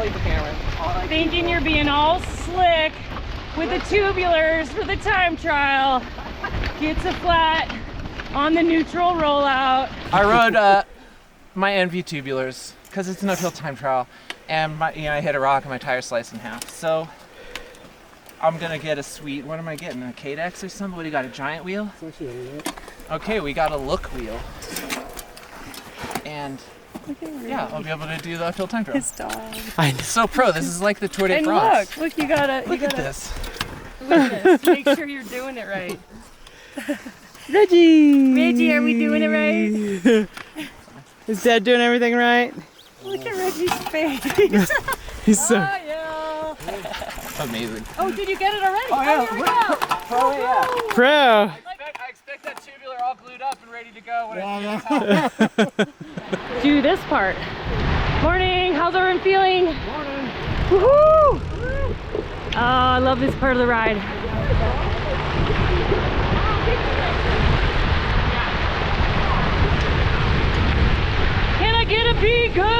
Ollie for Cameron. Thinking you're being all slick with the tubulars for the time trial. Gets a flat on the neutral rollout. I rode my NV tubulars because it's an uphill time trial, and I hit a rock and my tire sliced in half. So I'm gonna get a sweet. What am I getting? A Cadex or something? What do you got? A giant wheel? Okay, we got a look wheel, and yeah, I'll be able to do the uphill time trial. His dog. So pro. This is like the Tour de And France. look, you gotta Look at this. witness. Make sure you're doing it right. Reggie, are we doing it right? Is Dad doing everything right? Look at Reggie's face. He's so. Oh, yeah. Amazing. Oh, did you get it already? Oh, yeah. Here we go. Pro, yeah. Pro. I expect that tubular all glued up and ready to go when I Do this part. Morning. How's everyone feeling? Morning. Woohoo! Oh, I love this part of the ride. Can I get a beacon?